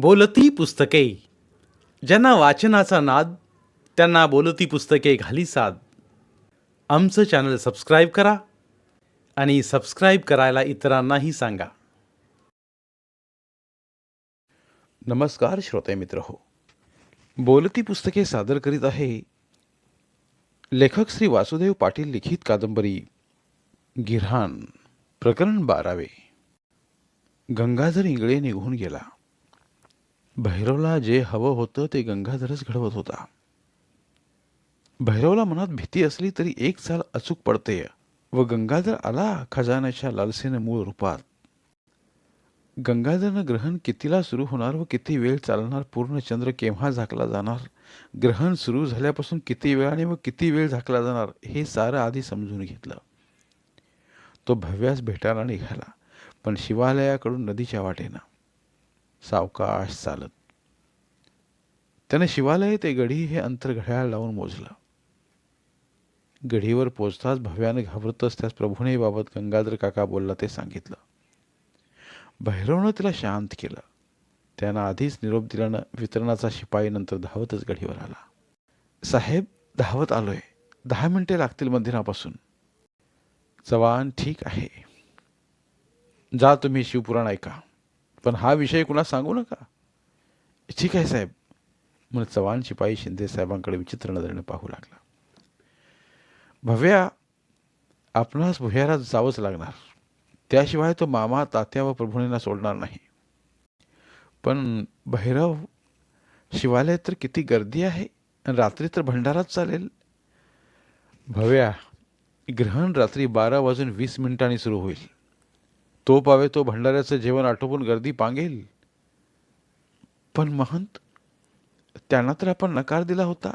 बोलती पुस्तके. ज्यांना वाचनाचा नाद, त्यांना बोलती पुस्तके घाली साद. आमचं चॅनल सबस्क्राईब करा आणि सबस्क्राईब करायला इतरांनाही सांगा. नमस्कार श्रोते मित्र हो. बोलती पुस्तके सादर करीत आहे लेखक श्री वासुदेव पाटील लिखित कादंबरी गिऱ्हाण. प्रकरण 12. गंगाधर इंगळे निघून गेला. भैरवला जे हवं होतं ते गंगाधरच घडवत होता. भैरवला मनात भीती असली तरी एक चाल अचूक पडते व गंगाधर आला खजान्याच्या लालसेनं मूळ रूपात. गंगाधरनं ग्रहण कितीला सुरू होणार व किती वेळ चालणार, पूर्ण चंद्र केव्हा झाकला जाणार, ग्रहण सुरू झाल्यापासून किती वेळाने व किती वेळ झाकला जाणार हे सारं आधी समजून घेतलं. तो भव्यास भेटायला निघाला, पण शिवालयाकडून नदीच्या वाटेनं सावकाश चालत. त्याने शिवालय ते गढी हे अंतर घड्याळ लावून मोजलं. गढीवर पोचताच भव्याने घाबरतच त्यास प्रभूने बाबत गंगाधर काका बोलला ते सांगितलं. भैरवनं तिला शांत केलं. त्यानं आधीच निरोप दिल्यानं वितरणाचा शिपाई नंतर धावतच गढीवर आला. साहेब, धावत आलोय, 10 मिनिटे लागतील मंदिरापासून. चव्हाण, ठीक आहे, जा तुम्ही शिवपुराण ऐका, पण हा विषय कुणा सांगू नका. ठीक आहे साहेब, म्हणून चव्हाण शिपाई शिंदे साहेबांकडे विचित्र नजरेने पाहू लागला. भव्या, आपणास भुयारात जावंच लागणार, त्याशिवाय तो मामा, तात्या व प्रभूंना सोडणार नाही. पण भैरव, शिवालयात तर किती गर्दी आहे आणि रात्री तर भंडाराच चालेल. भव्या, ग्रहण रात्री 12:20 सुरू होईल. तो पावे तो भंडाऱ्याचं जेवण आटोपून गर्दी पांगेल. पण महंत, त्यांना तर आपण नकार दिला होता.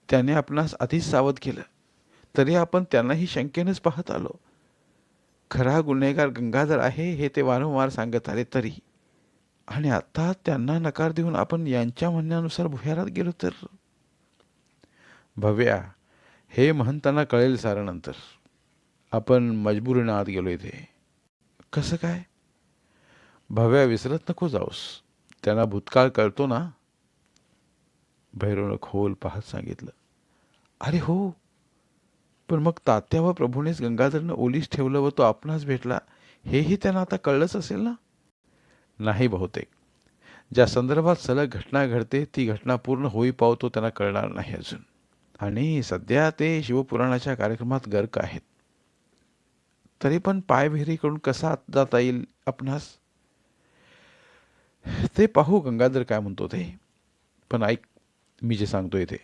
त्याने आपणास आधीच सावध केलं, तरी आपण त्यांनाही शंकेनेच पाहत आलो. खरा गुन्हेगार गंगाधर आहे हे ते वारंवार सांगत आले तरी, आणि आता त्यांना नकार देऊन आपण यांच्या म्हणण्यानुसार भुयारात गेलो तर. भव्या, हे महंतांना कळेल सारं नंतर. आपण मजबुरीनं आत गेलो इथे. कसं काय? भव्या, विसरत नको जाऊस, त्यांना भूतकाळ कळतो ना. भैरवनं खोल पाहत सांगितलं. अरे हो, पण मग तात्या व प्रभूनेच गंगाधरनं ओलीस ठेवलं व तो आपणास भेटला, हेही त्यांना आता कळलंच असेल ना. नाही बहुतेक. ज्या संदर्भात सलग घटना घडते ती घटना पूर्ण होई पावतो त्यांना कळणार नाही अजून. आणि सध्या ते शिवपुराणाच्या कार्यक्रमात गर्क आहेत. तरी पण पायविहिरीकडून कसा आत जाता येईल आपणास, ते पाहू. गंगाधर काय म्हणतो ते. पण ऐक, मी जे सांगतोय ते.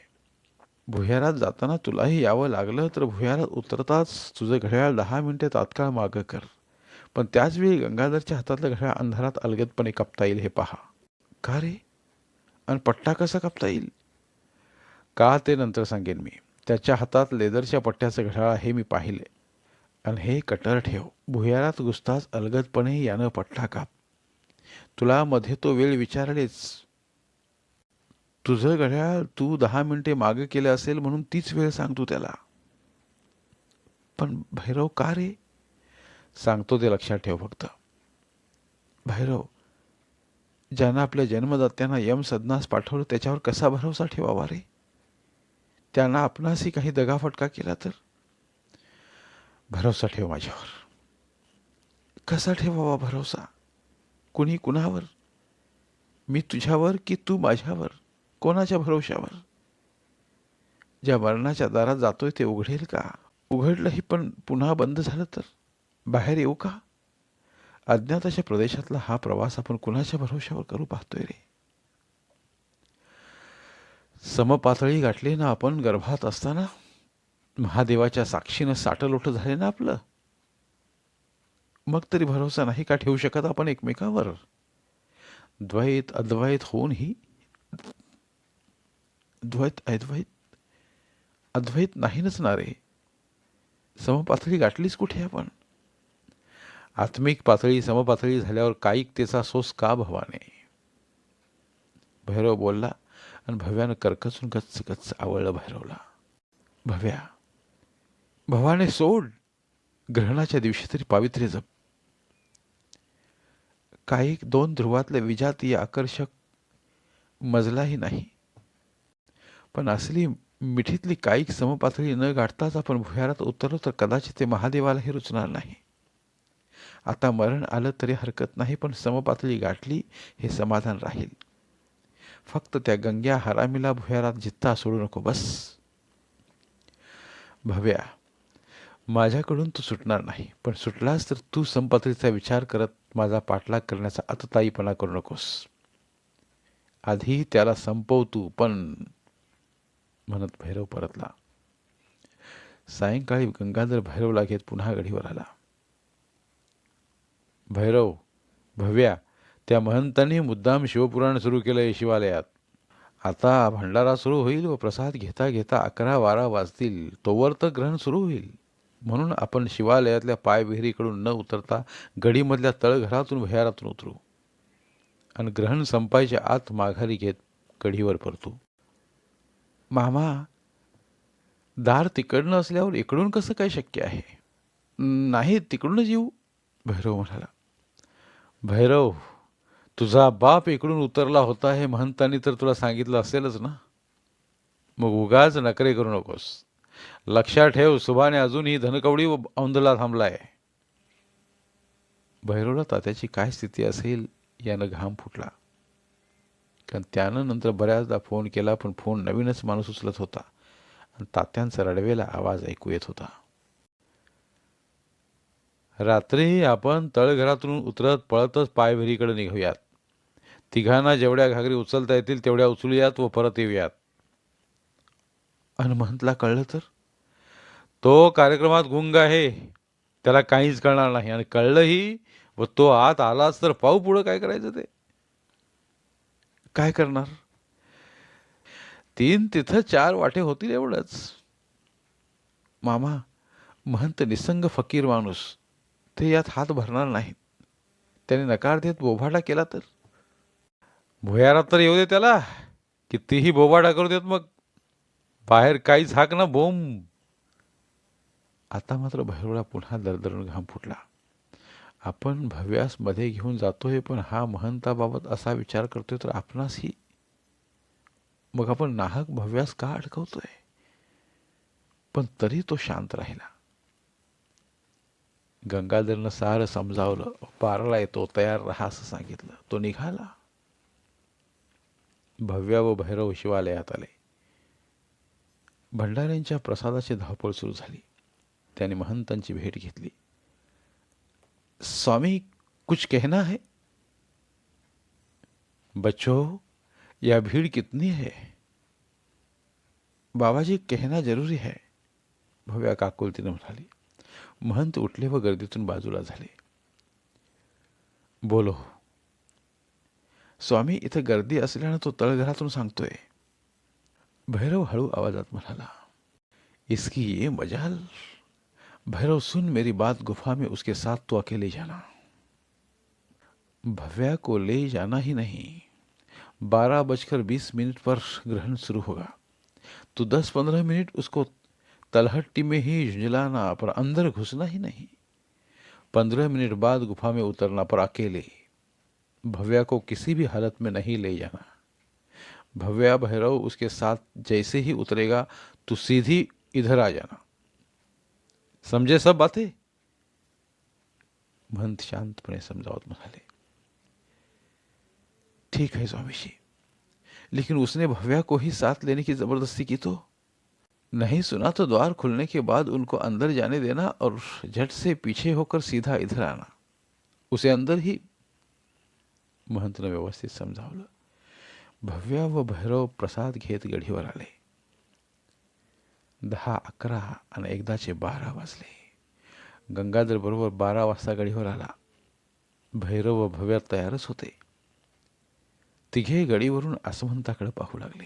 भुयारात जाताना तुलाही यावं लागलं तर भुयारात उतरताच तुझं घड्याळ 10 मिनिटे तात्काळ मागं कर. पण त्याचवेळी गंगाधरच्या हातातलं घड्याळ अंधारात अलगदपणे कापता येईल हे पहा. का रे? आणि पट्टा कसा कापता येईल? का ते नंतर सांगेन मी. त्याच्या हातात लेदरच्या पट्ट्याचं घड्याळ हे मी पाहिले. आणि हे कटर ठेव. भुयारात घुसताच अलगदपणे यानं पट्टा काप. तुला मध्ये तो वेळ विचारलेच. तुझं घड्याळ तू 10 मिनिटे मागे केलं असेल म्हणून तीच वेळ सांगतो त्याला. पण भैरव, का रे? सांगतो ते लक्षात ठेव फक्त. भैरव, ज्यानं आपल्या जन्मदात्यांना यम सदनास पाठवलं त्याच्यावर कसा भरोसा ठेवावा रे? त्यांना आपणासही काही दगाफटका केला तर? भरोसा ठेव माझ्यावर. कसा ठेवावा भरोसा? कुणी कुणावर? मी तुझ्यावर की तू माझ्यावर? कोणाच्या भरोशावर? ज्या मरणाच्या दारात जातोय ते उघडेल का? उघडलंही पण पुन्हा बंद झालं तर बाहेर येऊ का? अज्ञाताच्या प्रदेशातला हा प्रवास आपण कुणाच्या भरोशावर करू पाहतोय रे? समपातळी गाठली ना आपण गर्भात असताना. महादेवाच्या साक्षीनं साटलोट झाले ना आपलं. मग तरी भरोसा नाही का ठेवू शकत आपण एकमेकावर? द्वैत अद्वैत होऊनही द्वैत अद्वैत अद्वैत नाही नसणारे. समपातळी गाठलीच कुठे आपण? आत्मिक पातळी समपातळी झाल्यावर कायिकतेचा सोस का भवाने? भैरव बोलला आणि भव्यानं कर्कचून गच्च गच्च आवळलं भैरवला. भव्या, भवाने सोड. ग्रहणाच्या दिवशी तरी पावित्र्य जप. काही दोन ध्रुवातल्या विजातीय आकर्षक मजलाही नाही. पण असली मिठीतली कायिक समपातळी न गाठताच आपण भुयारात उतरलो तर कदाचित ते महादेवालाही रुचणार नाही. आता मरण आलं तरी हरकत नाही, पण समपातळी गाठली हे समाधान राहील. फक्त त्या गंग्या हरामीला भुयारात जित्ता सोडू नको बस. भव्या, माझ्याकडून तू सुटणार नाही, पण सुटलास तर तू समपातळीचा विचार करत माझा पाठलाग करण्याचा अतताईपणा करू नकोस. आधी त्याला संपव तू. पण म्हणत भैरव परतला. सायंकाळी गंगाधर भैरवला घेत पुन्हा गडीवर आला. भैरव, भव्या, त्या महंतांनी मुद्दाम शिवपुराण सुरू केलंय शिवालयात. आता भंडारा सुरू होईल व प्रसाद घेता घेता 11-12 वाजतील, तोवर तर ग्रहण सुरू होईल. म्हणून आपण शिवालयातल्या पायविहिरीकडून न उतरता गडीमधल्या तळघरातून भुयारातून उतरू आणि ग्रहण संपायच्या आत माघारी घेत गडीवर परतू. मामा, दार तिकडनं असल्यावर इकडून कसं काय शक्य आहे? नाही, तिकडूनच येऊ, भैरव म्हणाला. भैरव, तुझा बाप इकडून उतरला होता हे महंतांनी तर तुला सांगितलं असेलच ना. मग उगाच नखरे करू नकोस. लक्षात ठेव, सुभाने अजूनही धनकवडी व औंधला थांबलाय. भैरवला तात्याची काय स्थिती असेल यानं घाम फुटला. कारण त्यानं नंतर बऱ्याचदा फोन केला, पण फोन नवीनच माणूस उचलत होता आणि तात्यांचा रडवेला आवाज ऐकू येत होता. रात्री आपण तळघरातून उतरत पळतच पायविहिरीकडे निघूयात. तिघांना जेवढ्या घागरी उचलता येतील तेवढ्या उचलूयात व परत येऊयात. महंतला कळलं तर? तो कार्यक्रमात गुंग आहे, त्याला काहीच कळणार नाही. आणि कळलंही व तो आत आलाच तर पाहू पुढं काय करायचं ते. काय करणार? 3 तिथं 4 वाटे होतील एवढंच. मामा, महंत निसंग फकीर माणूस, ते यात हात भरणार नाहीत. त्याने नकार देत बोभाटा केला तर? भुयारात तर येऊ दे त्याला, कितीही बोभाटा करू देत. मग बाहेर काहीच हाक ना बोंब. आता मात्र भैरवला पुन्हा दरदरून घाम फुटला. आपण भव्यास मध्ये घेऊन जातोय, पण हा महंताबाबत असा विचार करतोय तर आपणासही. मग आपण नाहक भव्यास का अडकवतोय? पण तरी तो शांत राहिला. गंगाधरनं सारं समजावलं. 12ला येतो, तयार राहा असं सांगितलं. तो निघाला. भव्या व भैरव शिवालयात आले. भंडाऱ्यांच्या प्रसादाची धावपळ सुरू झाली. त्याने महंतांची भेट घेतली. स्वामी, कुछ कहना है? बच्चों, यह भीड़ कितनी है? बाबाजी, कहना जरूरी है, भव्या काकुलतीने म्हणाली. महंत उठले व गर्दीतून बाजूला झाले. बोलो. स्वामी, इथं गर्दी असल्यानं तो तळघरातून सांगतोय, भैरव हळू आवाजात म्हणाला. इसकी ये मजाल. भैरव, सुन मेरी बात, गुफा में उसके साथ तो अकेले जाना. भव्या को ले जाना ही नहीं. 12:20 पर ग्रहण शुरू होगा. तो 10-15 मिनट उसको तलहट्टी में ही झुंझलाना, पर अंदर घुसना ही नहीं. 15 मिनट बाद गुफा में उतरना, पर अकेले. भव्या को किसी भी हालत में नहीं ले जाना. भव्या भैरव उसके साथ जैसे ही उतरेगा तो सीधी इधर आ जाना. समझे सब बातें? महंत शांतपणे समजावत म्हणाले. ठीक है स्वामी जी, लेकिन उसने भव्या को ही साथ लेने की जबरदस्ती की तो? नहीं सुना तो द्वार खुलने के बाद उनको अंदर जाने देना और झट से पीछे होकर सीधा इधर आना. उसे अंदर ही. महंतने व्यवस्थित समजावलं. भव्या व भैरव प्रसाद घेत गडीवर आले. 10-11 आणि एकदाचे 12 वाजले. गंगाधर बरोबर 12 वाजता गडीवर आला. भैरव व भव्या तयारच होते. तिघे गडीवरून आसमंताकडे पाहू लागले.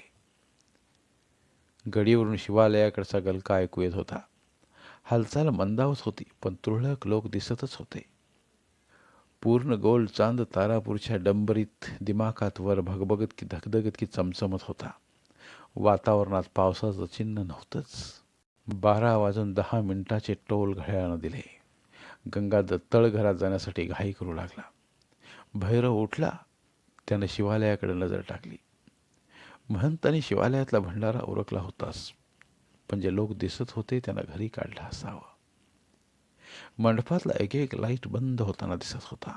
गडीवरून शिवालयाकडचा गलका ऐकू येत होता. हालचाल मंदावत होती, पण तुरळक लोक दिसतच होते. पूर्ण गोल चांद तारापूरच्या डंबरीत दिमाखात वर भगभगत की धगधगत की चमचमत होता. वातावरणात पावसाचं चिन्ह नव्हतंच. 12:10 टोल घड्याळानं दिले. गंगाधर तळघरात जाण्यासाठी घाई करू लागला. भैरव उठला. त्यानं शिवालयाकडे नजर टाकली. महंत आणि शिवालयातला भंडारा उरकला होताच, पण जे लोक दिसत होते त्यांना घरी काढलं असावं. मंडपातला एक एक लाईट बंद होताना दिसत होता.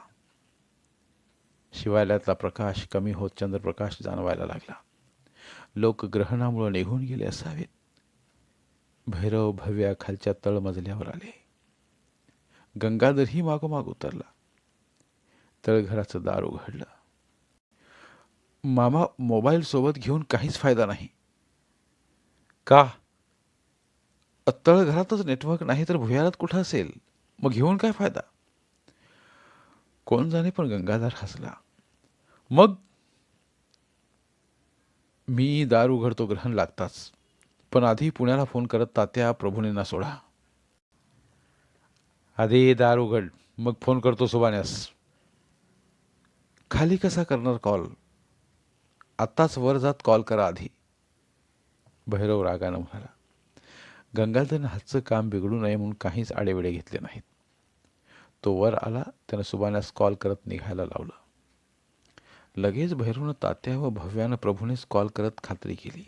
शिवालयातला प्रकाश कमी होत चंद्रप्रकाश जाणवायला लागला. लोक ग्रहणामुळे निघून गेले असावेत. भैरव भव्या खालच्या तळमजल्यावर आले. गंगाधरही मागोमाग उतरला. तळघराचं दार उघडलं. मामा, मोबाईल सोबत घेऊन काहीच फायदा नाही. का? तळघरातच नेटवर्क नाही तर भुयारात कुठं असेल? मग घेऊन काय फायदा? कोण जाणे, पण गंगाधर हसला. मग मी दार उघडतो ग्रहण लागताच, पण आधी पुण्याला फोन करत तात्या प्रभूंना सोडा. आधी दार उघड, मग फोन करतो सुबाण्यास. खाली कसा करणार कॉल? आत्ताच वर जात कॉल करा आधी. भैरव रागानं म्हणाला. गंगाधरनं हातचं काम बिघडू नये म्हणून काहीच आडेवेडे घेतले नाहीत. तो वर आला. त्यानं सुबाण्यास कॉल करत निघायला लावलं. लगेच भैरवनं तात्या व भव्यानं प्रभूनेच कॉल करत खात्री केली.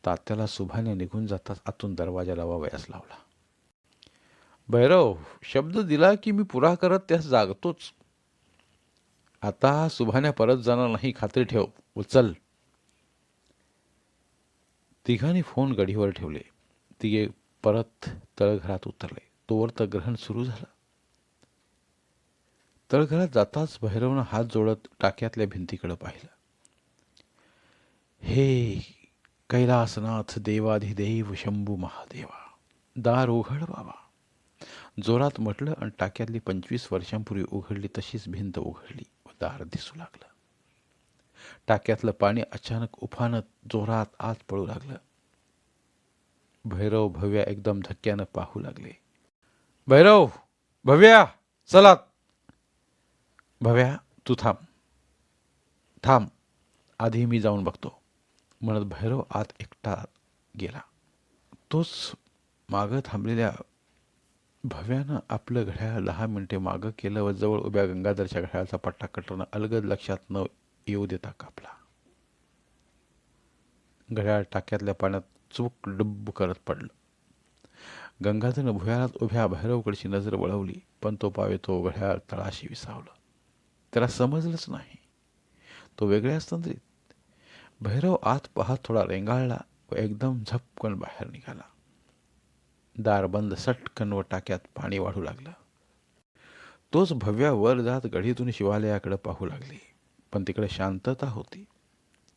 तात्याला सुभाने निघून जाताच आतून दरवाजा लावावयास लावला. भैरव, शब्द दिला की मी पुरा करत त्यास जागतोच. आता सुभाण्या परत जाणार नाही, खात्री ठेव. उचल. तिघांनी फोन गडीवर ठेवले. तिघे परत तळघरात उतरले. तोवर तर ग्रहण सुरू झालं. तळघरात जाताच भैरवनं हात जोडत टाक्यातल्या भिंतीकडे पाहिलं. हे कैलासनाथ देवाधिदेव शंभू महादेवा, दार उघड बाबा. जोरात म्हटलं आणि टाक्यातली 25 वर्षांपूर्वी उघडली तशीच भिंत उघडली व दार दिसू लागलं. टाक्यातलं पाणी अचानक उफानत जोरात आत पळू लागलं. भैरव भव्या एकदम धक्क्यानं पाहू लागले. भैरव, भव्या, चला. भव्या, तू थांब. थांब, आधी मी जाऊन बघतो म्हणत भैरव आत एकटा गेला. तोच मागं थांबलेल्या भव्यानं आपलं घड्याळ 10 मिनिटे मागं केलं व जवळ उभ्या गंगाधरच्या घड्याळाचा पट्टा कटरनं अलगद लक्षात न येऊ देता कापला. घड्याळ टाक्यातल्या पाण्यात चूक डुब्ब करत पडलं. गंगाधरनं भुयारात उभ्या भैरवकडची नजर वळवली, पण तो पावे तो घड्याळ तळाशी विसावलं. त्याला समजलंच नाही. तो वेगळ्याच तंद्रीत. भैरव आत पाहत थोडा रेंगाळला व एकदम झपकन बाहेर निघाला. दार बंद सटकन व टाक्यात पाणी वाढू लागलं. तोच भव्या वर जात गढीतून शिवालयाकडे पाहू लागली, पण तिकडे शांतता होती.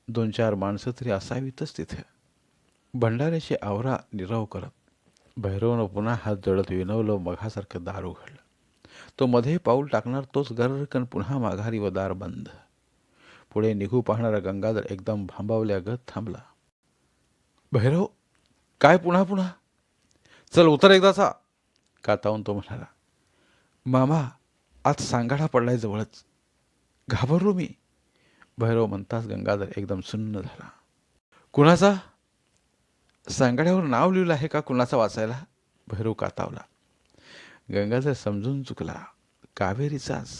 2-4 माणसं तरी असावीतच तिथे. भंडाऱ्याची आवरा निरव करत भैरवनं पुन्हा हात जोडत विनवलं. मघासारखं दार उघडलं. तो मध्ये पाऊल टाकणार तोच गर्रकन पुन्हा माघारी व दार बंद. पुढे निघू पाहणारा गंगाधर एकदम भांबावल्यागत थांबला. भैरव, काय पुन्हा पुन्हा? चल उतर एकदाचा, कातावून तो म्हणाला. मामा, आज सांगाडा पडलाय जवळच. घाबरलो मी. भैरव म्हणताच गंगाधर एकदम सुन्न झाला. कुणाचा? सांगाड्यावर नाव लिहिलं आहे का कुणाचा वाचायला? भैरव कातावला. गंगाधर समजून चुकला. कावेरीचाच,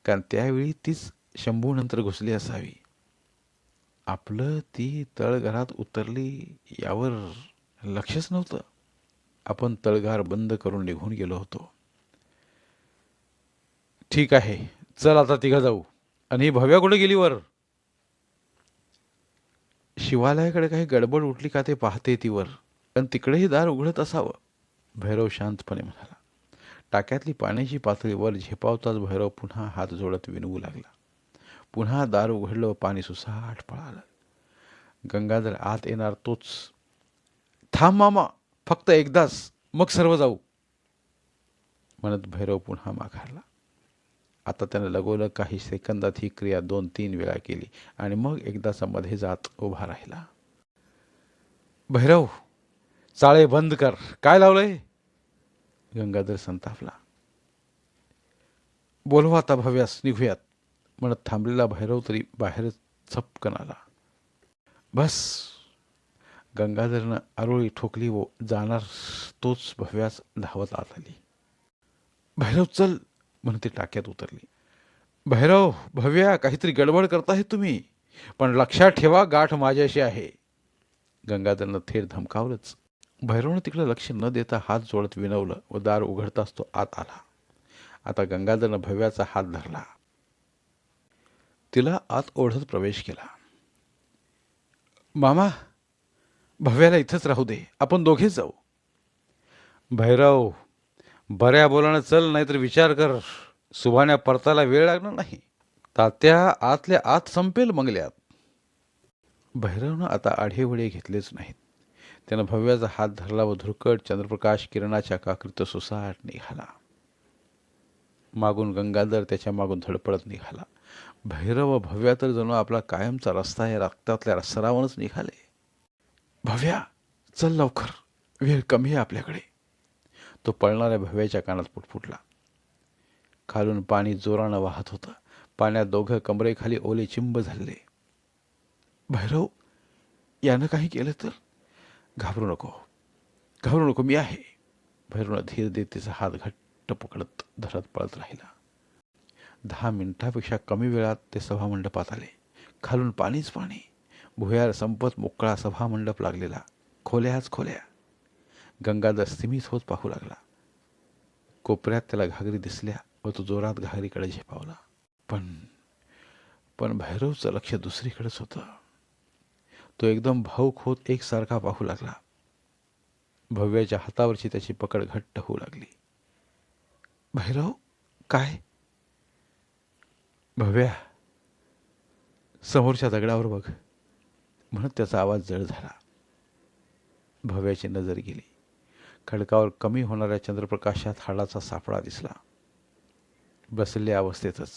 कारण त्यावेळी तीच शंभूनंतर घुसली असावी. आपलं ती तळघरात उतरली यावर लक्षच नव्हतं. आपण तळघर बंद करून निघून गेलो होतो. ठीक आहे, चल आता तिघं जाऊ. आणि ही भव्या कुठे गेली वर? शिवालयाकडे काही गडबड उठली का ते पाहते ती वर, पण तिकडेही दार उघडत असावं. भैरव शांतपणे म्हणाला. टाक्यातली पाण्याची पातळी वर झेपावताच भैरव पुन्हा हात जोडत विनवू लागला. पुन्हा दार उघडलं व पाणी सुसाट पळालं. गंगाधर आत येणार तोच, थांब मामा, फक्त एकदाच, मग सर्व जाऊ, म्हणत भैरव पुन्हा माघारला. आता त्यानं लगोलग काही सेकंदात ही क्रिया 2-3 वेळा केली आणि मग एकदाचा मध्ये जात उभा राहिला. भैरव, चाळे बंद कर. काय लावलंय? गंगाधर संतापला. बोलवा आता भव्यास, निघूयात, म्हणत थांबलेला भैरव तरी बाहेर चपकन आला. बस. गंगाधरनं आरोळी ठोकली व जाणार तोच भव्यास धावत आत आली. भैरव चल, म्हणून ती टाक्यात उतरली. भैरव, भव्या, काहीतरी गडबड करताय तुम्ही. पण लक्षात ठेवा, गाठ माझ्याशी आहे. गंगाधरनं थेट धमकावलंच. भैरवनं तिकडे लक्ष न देता हात जोडत विनवलं व दार उघडताच तो आत आला. आता गंगाधरनं भव्याचा हात धरला. तिला आत ओढत प्रवेश केला. मामा, भव्याला इथंच राहू दे, आपण दोघेच जाऊ. भैरव, बऱ्या बोलानं चल, नाहीतर विचार कर, सुभाण्या परताला वेळ लागणार नाही. तात्या आतल्या आत संपेल मंगल्यात. भैरवनं आता आढेवडे घेतलेच नाहीत. त्यानं भव्याचा हात धरला व धुरकट चंद्रप्रकाश किरणाच्या काकरीत सुसाट निघाला. मागून गंगाधर त्याच्या मागून धडपडत निघाला. भैरव व भव्या तर जणू आपला कायमचा रस्ता या रक्तातल्या सरावूनच निघाले. भव्या, चल लवकर, वेळ कमी आहे आपल्याकडे. तो पळणाऱ्या भव्याच्या कानात पुटपुटला. खालून पाणी जोरानं वाहत होतं. पाण्यात दोघं कमरेखाली ओले चिंब झाले. भैरव, यानं काही केलं तर? घाबरू नको, घाबरू नको, मी आहे. भैरवनं धीर देत तिचा हात घट्ट पकडत धरत पळत राहिला. 10 मिनिटापेक्षा कमी वेळात ते सभामंडपात आले. खालून पाणीच पाणी. भुयार संपत मोकळा सभामंडप लागलेला. खोल्याच खोल्या. गंगाधर स्तिमित होत पाहू लागला. कोपऱ्यात त्याला घागरी दिसल्या व तो जोरात घागरीकडे झेपावला. पण भैरवचं लक्ष दुसरीकडेच होतं. तो एकदम भाऊक होत एकसारखा पाहू लागला. भव्याच्या हातावरची त्याची पकड घट्ट होऊ लागली. भैरव, काय? भव्या, समोरच्या दगडावर बघ, म्हणत त्याचा आवाज जड झाला. भव्याची नजर गेली. खडकावर कमी होणाऱ्या चंद्रप्रकाशात हाडाचा सापळा दिसला. बसलेल्या अवस्थेतच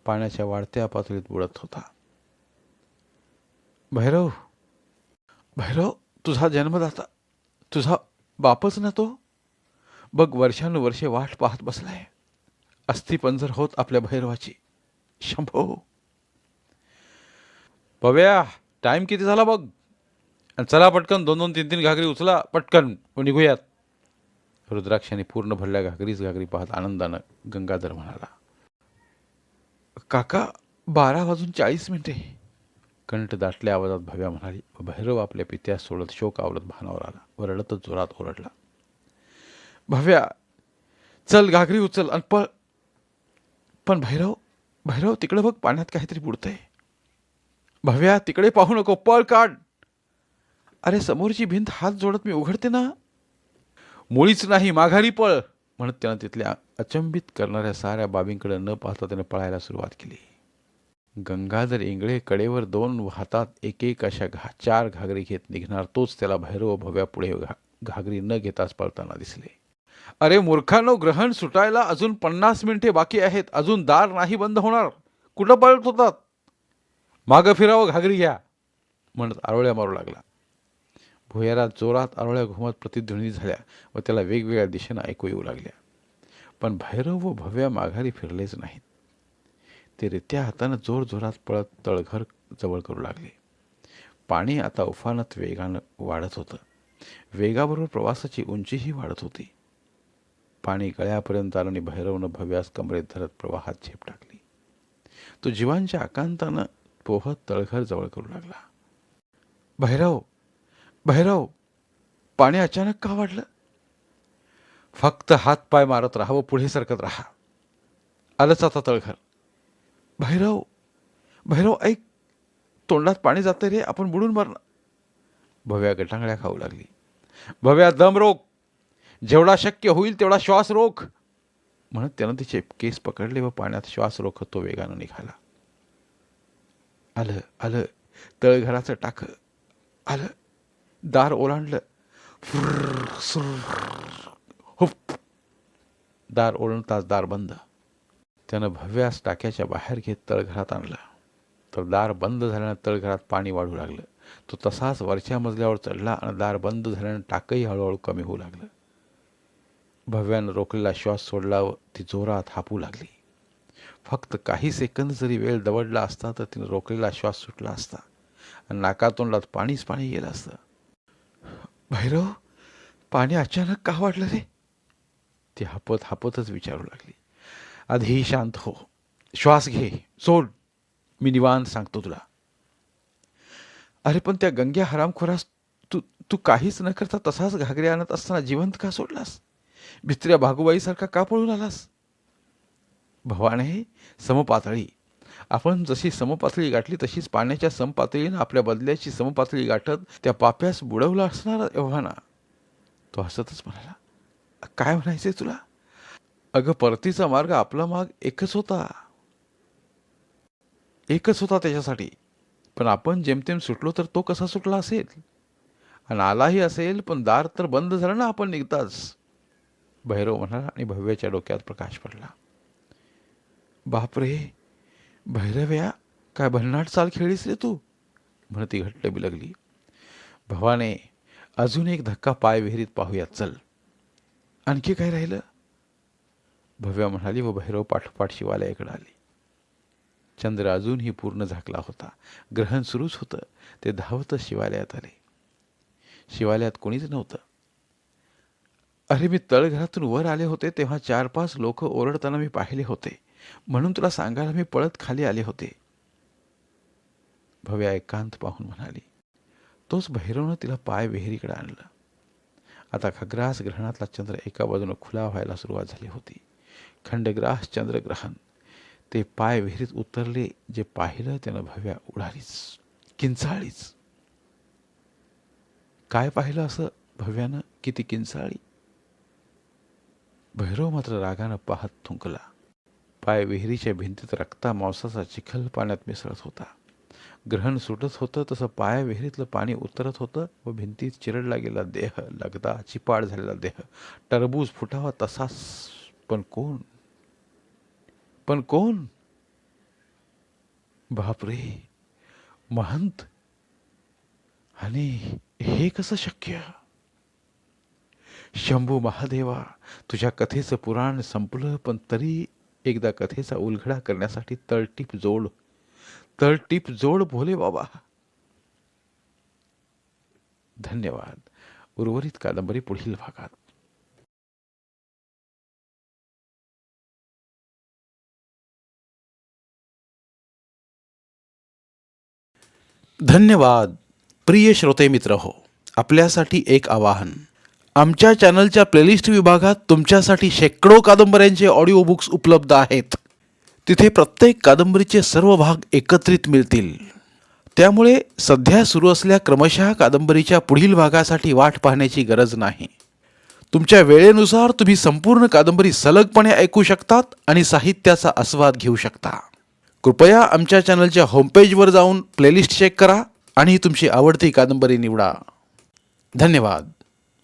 पाण्याच्या वाढत्या पातळीत बुडत होता. भैरव, भैरव, तुझा जन्मदाता, तुझा बापच ना तो? बघ, वर्षानुवर्षे वाट पाहत बसलाय. अस्थिपंजर होत आपल्या भैरवाची. शंभो. भव्या, टाइम किती झाला बघ. चला पटकन, 2-2, 3-3 घागरी उचला पटकन व निघूयात. रुद्राक्षाने पूर्ण भरल्या घागरी पाहत आनंदानं गंगाधर म्हणाला. काका, 12:40 कंठ दाटल्या आवाजात भव्या म्हणाली व भैरव आपल्या पित्यास सोडत शोक आवरत भानावर आला व रडतच जोरात ओरडला. भव्या, चल, घागरी उचल आणि पळ. पण भैरव, भैरव, तिकडे बघ, पाण्यात काहीतरी बुडतंय. भव्या, तिकडे पाहू नको, पळ काढ. अरे, समोरची भिंत हात जोडत मी उघडते ना. मुळीच नाही, माघारी पळ, म्हणत त्यानं तिथल्या अचंबित करणाऱ्या साऱ्या बाबींकडे न पाहता त्याने पळायला सुरुवात केली. गंगाधर इंगळे कडेवर 2 हातात एक अशा 4 घागरी घेत निघणार तोच त्याला भैरव भव्या पुढे घागरी न घेताच पळताना दिसले. अरे मूर्खांनो, ग्रहण सुटायला अजून 50 मिनिटे बाकी आहेत. अजून दार नाही बंद होणार. कुठं पळत होतात? मागं फिरावं, घागरी घ्या, म्हणत आरोळ्या मारू लागला. भुयारात जोरात आरोळ्या घुमत प्रतिध्वनी झाल्या व त्याला वेगवेगळ्या दिशेनं ऐकू येऊ लागल्या. पण भैरव व भव्या माघारी फिरलेच नाहीत. ते रित्या हातानं जोरजोरात पळत तळघर जवळ करू लागले. पाणी आता उफानत वेगानं वाढत होतं. वेगाबरोबर प्रवासाची उंचीही वाढत होती. पाणी गळ्यापर्यंत आलं आणि भैरवनं भव्यास कमरेत धरत प्रवाहात झेप टाकली. तो जीवांच्या आकांतानं पोहत तळघर जवळ करू लागला. भैरव, भैरव, पाणी अचानक का वाढलं? फक्त हातपाय मारत राहा व पुढे सरकत राहा. आलंच आता तळघर. भैरव, भैरव, ऐक, तोंडात पाणी जाते रे, आपण बुडून मरणार. भव्या गटांगळ्या खाऊ लागली. भव्या, दम रोक, जेवढा शक्य होईल तेवढा श्वास रोख, म्हणत त्यानं तिचे केस पकडले व पाण्यात श्वास रोखत तो वेगानं निघाला. आलं आलं, तळघराचं टाक आलं. दार ओलांडलं. हुप. दार ओलांडताच दार बंद. त्यानं भव्यास टाक्याच्या बाहेर घेत तळघरात आणलं तर दार बंद झाल्यानं तळघरात पाणी वाढू लागलं. तो तसाच वरच्या मजल्यावर चढला आणि दार बंद झाल्यानं टाकही हळूहळू कमी होऊ लागलं. भव्यानं रोखलेला श्वास सोडला व ती जोरात हापू लागली. फक्त काही सेकंद जरी वेळ दवडला असता तर तिने रोखलेला श्वास सुटला असता आणि नाकातोंडात पाणीच पाणी गेलं असतं. भैरव, पाणी अचानक का वाढलं रे? ती हापतच विचारू लागली. आधी शांत हो, श्वास घे, सोड, मी निवांत सांगतो तुला. अरे पण त्या गंग्या हरामखोरास तू तू काहीच न करता तसाच घागरे आणत असताना जिवंत का सोडलास? भित्र्या भागूबाईसारखा का पळून आलास? भवाने, समपातळी. आपण जशी समपातळी गाठली तशीच पाण्याच्या समपातळीनं आपल्या बदल्याची समपातळी गाठत त्या पाप्यास बुडवला असणार एव्हाना. तो हसतच म्हणाला, काय म्हणायचंय तुला? अगं परतीचा मार्ग आपला माग एकच होता त्याच्यासाठी. पण आपण जेमतेम सुटलो तर तो कसा सुटला असेल? आणि आलाही असेल पण दार तर बंद झालं ना आपण निघताच. भैरव म्हणाला आणि भव्याच्या डोक्यात प्रकाश पडला. बापरे भैरव्या, काय भन्नाट चाल खेळीस रे तू, म्हणती घट्ट बिलगली. भवाने, अजून एक धक्का पाय विहिरीत पाहूयात चल. आणखी काय राहिलं? भव्या म्हणाली व भैरव पाठोपाठ शिवालयाकडे आली. चंद्र अजूनही पूर्ण झाकला होता. ग्रहण सुरूच होतं. ते धावतच शिवालयात आले. शिवालयात कोणीच नव्हतं. अरे मी तळघरातून वर आले होते तेव्हा 4-5 लोक ओरडताना मी पाहिले होते, म्हणून तुला सांगायला मी पळत खाली आले होते. भव्या एकांत पाहून म्हणाली. तोच भैरवनं तिला पाय विहिरीकडे आणलं. आता खग्रास ग्रहणातला चंद्र एका बाजूनं खुला व्हायला सुरुवात झाली होती. खंडग्रास चंद्रग्रहण. ते पाय विहिरीत उतरले. जे पाहिलं त्यानं भव्या उडालीच, किंचाळीच. काय पाहिलं असं भव्यानं किती किंचाळी? भैरव मात्र रागानं पाहत थुंकला. पाय विहिरीच्या भिंतीत रक्ता मांसाचा चिखल पाण्यात मिसळत होता. ग्रहण सुटत होतं तसं पाया विहिरीतलं पाणी उतरत होतं व भिंतीत चिरडला गेला देह, लगदा चिपाड झालेला देह, टरबूज फुटावा तसाच. पण कोण? पण कोण? बापरे, महंत. आणि हे कसं शक्य? शंभू महादेवा, तुझ्या कथेचं पुराण संपलं, पण तरी एकदा कथेचा उलगडा करण्यासाठी तळटीप जोड भोले बाबा. धन्यवाद. उर्वरित कादंबरी पुढील भागात. धन्यवाद. प्रिय श्रोते मित्र हो, आपल्यासाठी एक आवाहन. आमच्या चॅनलच्या प्लेलिस्ट विभागात तुमच्यासाठी शेकडो कादंबऱ्यांचे ऑडिओ बुक्स उपलब्ध आहेत. तिथे प्रत्येक कादंबरीचे सर्व भाग एकत्रित मिळतील. त्यामुळे सध्या सुरू असलेल्या क्रमशः कादंबरीच्या पुढील भागासाठी वाट पाहण्याची गरज नाही. तुमच्या वेळेनुसार तुम्ही संपूर्ण कादंबरी सलगपणे ऐकू शकतात आणि साहित्याचा आस्वाद घेऊ शकता. कृपया आमच्या चॅनलच्या होमपेजवर जाऊन प्लेलिस्ट चेक करा आणि तुमची आवडती कादंबरी निवडा. धन्यवाद.